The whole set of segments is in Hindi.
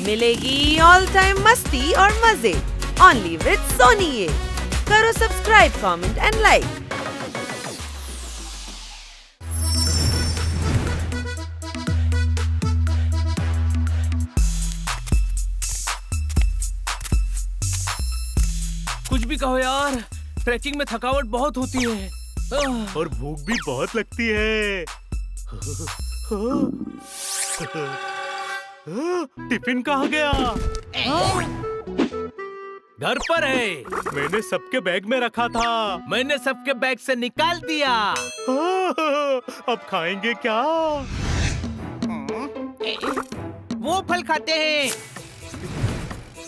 मिलेगी ऑल टाइम मस्ती और मजे ओनली विद सोनी ये। करो सब्सक्राइब, कमेंट एंड लाइक। कुछ भी कहो यार, ट्रैकिंग में थकावट बहुत होती है और भूख भी बहुत लगती है। टिफिन कहाँ गया? घर पर है। मैंने सबके बैग में रखा था। मैंने सबके बैग से निकाल दिया। अब खाएंगे क्या? वो फल खाते हैं,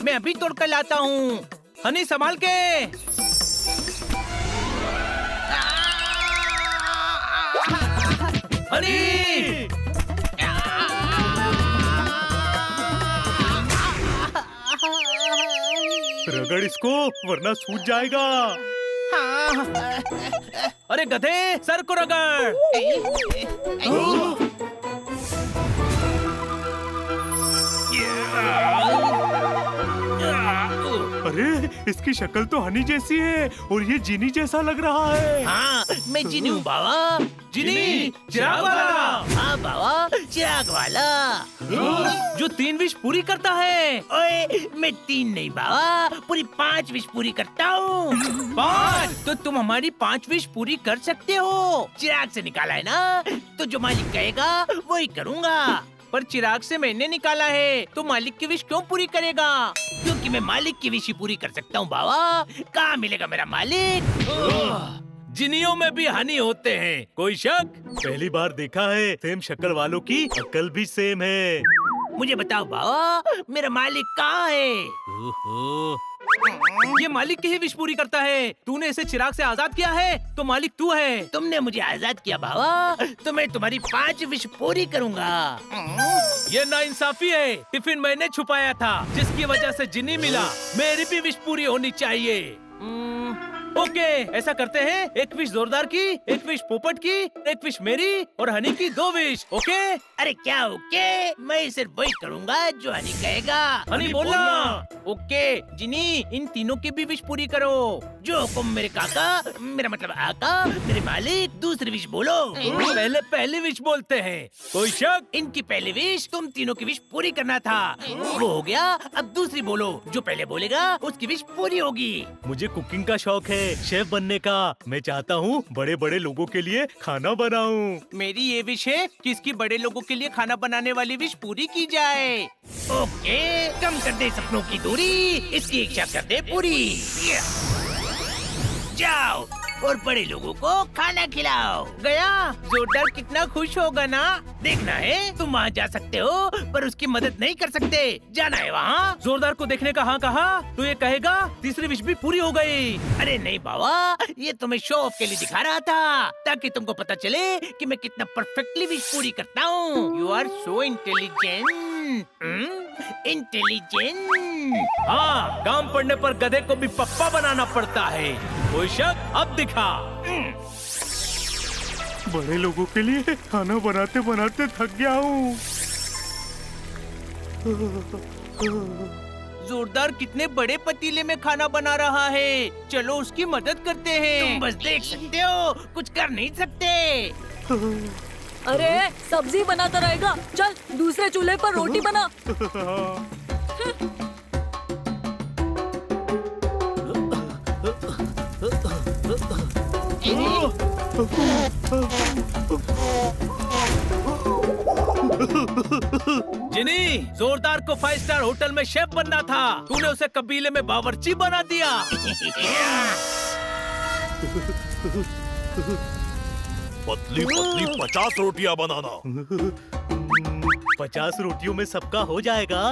मैं अभी तोड़ कर लाता हूँ। हनी संभाल के। हनी! रगड़ इसको वरना सूज जाएगा। अरे गधे, सर को रगड़। अरे इसकी शक्ल तो हनी जैसी है और ये जीनी जैसा लग रहा है। हाँ, मैं जिनी हूँ बाबा। जिनी, चिराग वाला। हाँ बाबा, चिराग वाला। जो 3 विश पूरी करता है। ओए, मैं 3 नहीं बाबा, पूरी 5 विश पूरी करता हूँ। 5? तो तुम हमारी 5 विश पूरी कर सकते हो। चिराग से निकाला है ना, तो जो मालिक कहेगा वही करूँगा। पर चिराग से मैंने निकाला है, तो मालिक की विश क्यों पूरी करेगा? क्योंकि मैं मालिक की विश ही पूरी कर सकता हूँ बाबा। कहाँ मिलेगा मेरा मालिक? जिनियों में भी हनी होते हैं, कोई शक? पहली बार देखा है। सेम शक्ल वालों की अक्ल भी सेम है। मुझे बताओ बाबा, मेरा मालिक कहाँ है? ये मालिक की ही विश पूरी करता है। तूने इसे चिराग से आजाद किया है, तो मालिक तू है। तुमने मुझे आजाद किया बाबा, तो मैं तुम्हारी 5 विश पूरी करूँगा। ये नाइंसाफी है। टिफिन मैंने छुपाया था, जिसकी वजह से जिनी मिला। मेरी भी विश पूरी होनी चाहिए। ओके, ऐसा करते हैं। 1 विश जोरदार की, 1 विश पोपट की, 1 विश मेरी और हनी की 2 विश। ओके? अरे क्या ओके? मैं सिर्फ वही करूँगा जो हनी कहेगा। हनी बोलना। ओके जिनी, इन तीनों की भी विश पूरी करो। जो हुक्म मेरे काका, मेरा मतलब आका, मेरे मालिक। दूसरी विश बोलो। पहले पहली विश बोलते हैं, कोई शक? इनकी पहली विश तुम तीनों की विश पूरी करना था, वो हो गया। अब दूसरी बोलो। जो पहले बोलेगा उसकी विश पूरी होगी। मुझे कुकिंग का शौक है, शेफ बनने का। मैं चाहता हूँ बड़े बड़े लोगों के लिए खाना बनाऊं। मेरी ये विश है कि इसकी बड़े लोगों के लिए खाना बनाने वाली विश पूरी की जाए। ओके, कम कर दे सपनों की दूरी, इसकी इच्छा कर दे पूरी। जाओ और बड़े लोगों को खाना खिलाओ। गया? जोरदार कितना खुश होगा ना। देखना है, तुम वहाँ जा सकते हो, पर उसकी मदद नहीं कर सकते। जाना है वहाँ। जोरदार को देखने का हाँ कहा तो ये कहेगा तीसरी विश भी पूरी हो गई। अरे नहीं बाबा, ये तुम्हें शो ऑफ के लिए दिखा रहा था, ताकि तुमको पता चले कि मैं कितना परफेक्टली विश पूरी करता हूँ। You are so intelligent. Intelligent. हाँ, काम पड़ने पर गधे को भी पप्पा बनाना पड़ता है। कोई शक? अब दिखा। बड़े लोगों के लिए खाना बनाते बनाते थक गया हूँ। जोरदार कितने बड़े पतीले में खाना बना रहा है। चलो उसकी मदद करते हैं। तुम बस देख सकते हो, कुछ कर नहीं सकते। अरे सब्जी बनाता रहेगा, चल दूसरे चूल्हे पर रोटी बना। जिनी, जोरदार को 5 स्टार होटल में शेफ बनना था, तूने उसे कबीले में बावर्ची बना दिया। पतली पतली 50 रोटियां बनाना। 50 रोटियों में सबका हो जाएगा।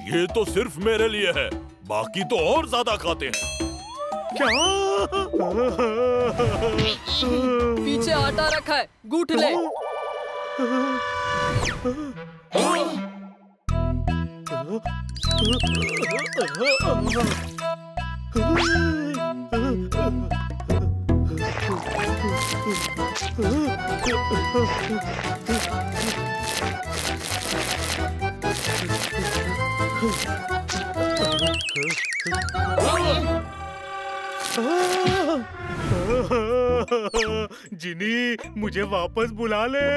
ये तो सिर्फ मेरे लिए है, बाकी तो और ज्यादा खाते हैं। क्या? पीछे आटा रखा है, गूंथ ले। जिनी, मुझे वापस बुला ले।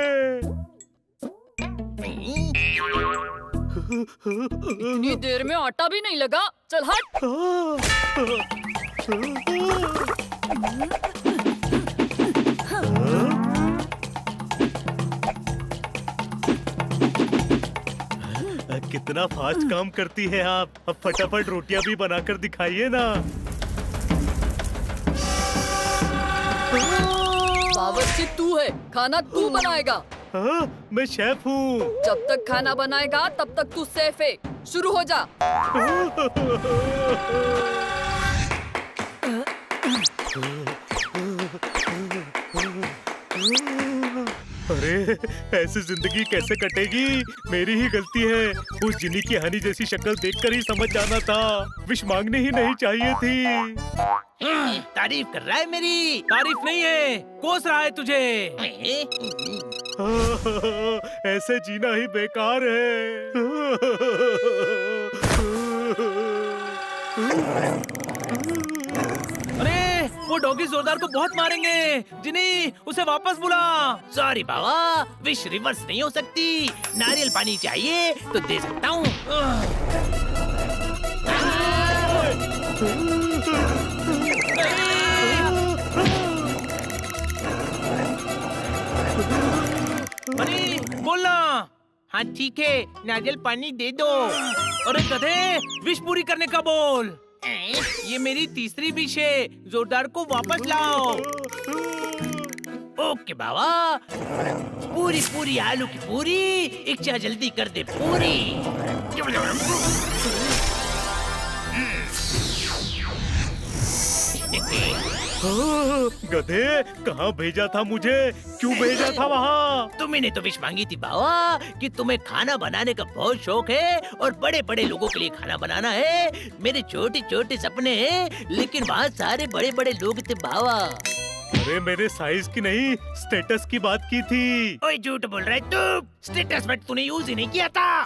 इतनी देर में आटा भी नहीं लगा, चल हट। कितना फास्ट काम करती है आप। अब फटाफट रोटियां भी बनाकर दिखाइए ना। बावर्ची तू है, खाना तू बनाएगा। हाँ, मैं शेफ हूँ। जब तक खाना बनाएगा तब तक तू सेफ है। शुरू हो जा। अरे, ऐसी जिंदगी कैसे कटेगी? मेरी ही गलती है। उस जिनी की हनी जैसी शक्ल देखकर ही समझ जाना था। विश मांगनी ही नहीं चाहिए थी। तारीफ कर रहा है मेरी। तारीफ नहीं है, कोस रहा है तुझे। ऐसे जीना ही बेकार है। अरे, वो डॉगी जोरदार को बहुत मारेंगे। जिनी, उसे वापस बुला। सॉरी बाबा, विश रिवर्स नहीं हो सकती। नारियल पानी चाहिए तो दे सकता हूँ। अरे, बोलना। हाँ ठीक है, नारियल पानी दे दो। अरे गधे, विश पूरी करने का बोल। ये मेरी तीसरी विश है, जोरदार को वापस लाओ। ओके बाबा, पूरी पूरी आलू की पूरी। इच्छा जल्दी कर दे पूरी। गधे, कहाँ भेजा था मुझे? क्यों भेजा था वहाँ? तुमने तो विश मांगी थी बाबा कि तुम्हें खाना बनाने का बहुत शौक है और बड़े बड़े लोगों के लिए खाना बनाना है। मेरे छोटे छोटे सपने हैं, लेकिन वहाँ सारे बड़े बड़े लोग थे बाबा। अरे, मेरे साइज की नहीं, स्टेटस की बात की थी। ओए, झूठ बोल रहा है तू। स्टेटस बट तूने यूज ही नहीं किया था।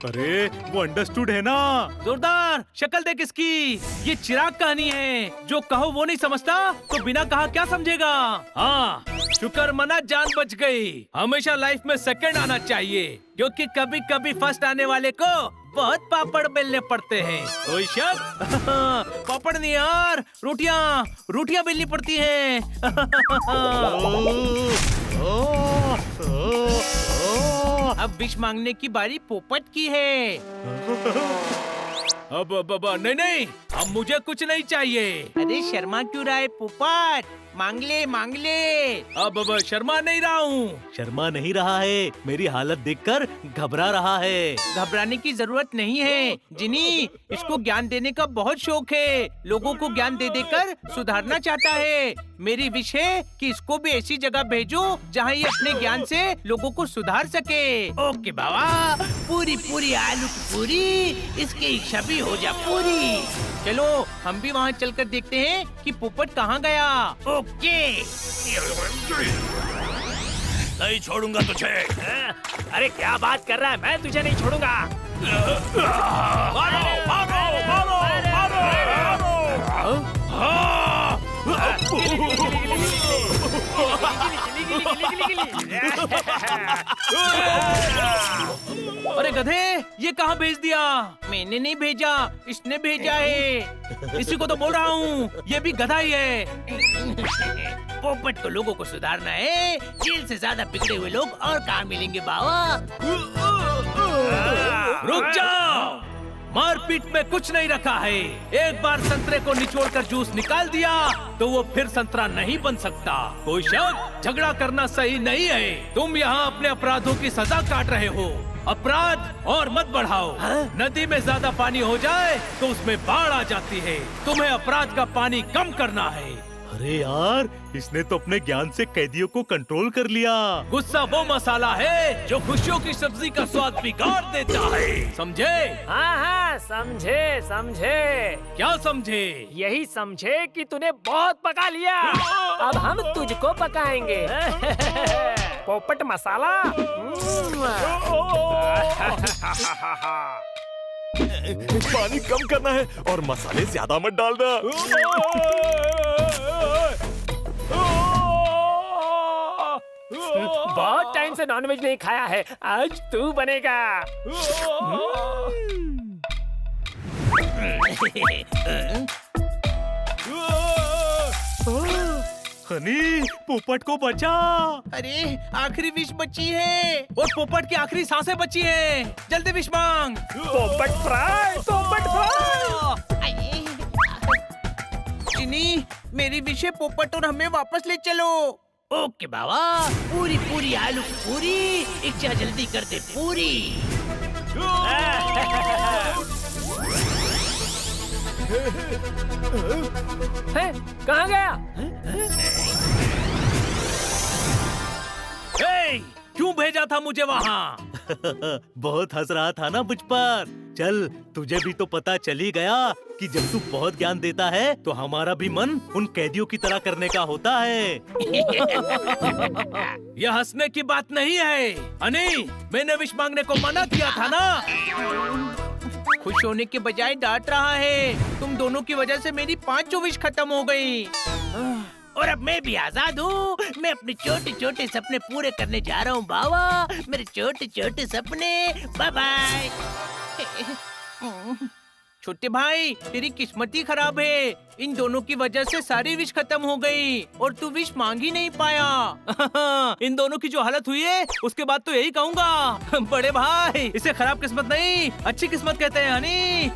अरे, वो अंडरस्टूड है ना। जोरदार, शक्ल देख इसकी। ये चिराग कहानी है। जो कहो वो नहीं समझता तो बिना कहा क्या समझेगा। हाँ, शुक्र मना, जान बच गई। हमेशा लाइफ में सेकंड आना चाहिए, क्योंकि कभी कभी फर्स्ट आने वाले को बहुत पापड़ बेलने पड़ते हैं। कोई शक? पापड़ नहीं यार, रोटियां बेलनी पड़ती हैं। अब विश मांगने की बारी पोपट की है। अब नहीं, अब मुझे कुछ नहीं चाहिए। अरे शर्मा क्यों रहा है पोपट? मांग ले। अब शर्मा नहीं रहा हूँ। शर्मा नहीं रहा है, मेरी हालत देखकर घबरा रहा है। घबराने की जरूरत नहीं है जिनी, इसको ज्ञान देने का बहुत शौक है। लोगों को ज्ञान दे देकर सुधारना चाहता है। मेरी विश है कि इसको भी ऐसी जगह भेजो जहाँ ये अपने ज्ञान से लोगों को सुधार सके। ओके बाबा, पूरी पूरी आलू की पूरी। इसकी इच्छा भी हो जा पूरी। चलो हम भी वहाँ चलकर देखते हैं कि पोपट कहाँ गया। ओके। नहीं छोड़ूंगा तुझे। अरे क्या बात कर रहा है, मैं तुझे नहीं छोड़ूंगा। अरे गधे, ये कहाँ भेज दिया? मैंने नहीं भेजा, इसने भेजा है। इसी को तो बोल रहा हूँ, ये भी गधा ही है। पोपट को लोगों को सुधारना है। जेल से ज्यादा बिगड़े हुए लोग और कहाँ मिलेंगे बाबा? रुक जाओ, मारपीट में कुछ नहीं रखा है। एक बार संतरे को निचोड़कर जूस निकाल दिया तो वो फिर संतरा नहीं बन सकता। कोई शक? झगड़ा करना सही नहीं है। तुम यहाँ अपने अपराधों की सजा काट रहे हो। अपराध और मत बढ़ाओ। नदी में ज्यादा पानी हो जाए तो उसमें बाढ़ आ जाती है। तुम्हें अपराध का पानी कम करना है। अरे यार, इसने तो अपने ज्ञान से कैदियों को कंट्रोल कर लिया। गुस्सा वो मसाला है जो खुशियों की सब्जी का स्वाद बिगाड़ देता है। समझे? हाँ, समझे। क्या समझे? यही समझे कि तूने बहुत पका लिया। अब हम तुझको पकाएंगे। पोपट मसाला। पानी कम करना है और मसाले ज्यादा मत डालना। बहुत टाइम से नॉनवेज नहीं खाया है, आज तू बनेगा। हनी, पोपट को बचा। अरे आखिरी विश बची है और पोपट की आखिरी सांसें बची है। जल्दी विश मांग। पोपट फ्राई, पोपट फ्राई। चिनी, मेरी विश है पोपट और हमें वापस ले चलो। ओके बाबा, पूरी पूरी आलू पूरी, इच्छा जल्दी कर दे पूरी। है, कहाँ गया? हे, क्यों भेजा था मुझे वहाँ? बहुत हंस रहा था ना मुझ पर। चल, तुझे भी तो पता चल ही गया कि जब तू बहुत ज्ञान देता है तो हमारा भी मन उन कैदियों की तरह करने का होता है। यह हंसने की बात नहीं है। अनी, मैंने विश मांगने को मना किया था ना। खुश होने के बजाय डांट रहा है। तुम दोनों की वजह से मेरी 5 विश खत्म हो गई। और अब मैं भी आजाद हूँ। मैं अपने छोटे छोटे सपने पूरे करने जा रहा हूँ बाबा। मेरे छोटे छोटे सपने। Bye bye. छोटे भाई, तेरी किस्मत ही खराब है। इन दोनों की वजह से सारी विश खत्म हो गई और तू विश मांग ही नहीं पाया। इन दोनों की जो हालत हुई है उसके बाद तो यही कहूँगा, बड़े भाई, इसे खराब किस्मत नहीं अच्छी किस्मत कहते हैं हनी।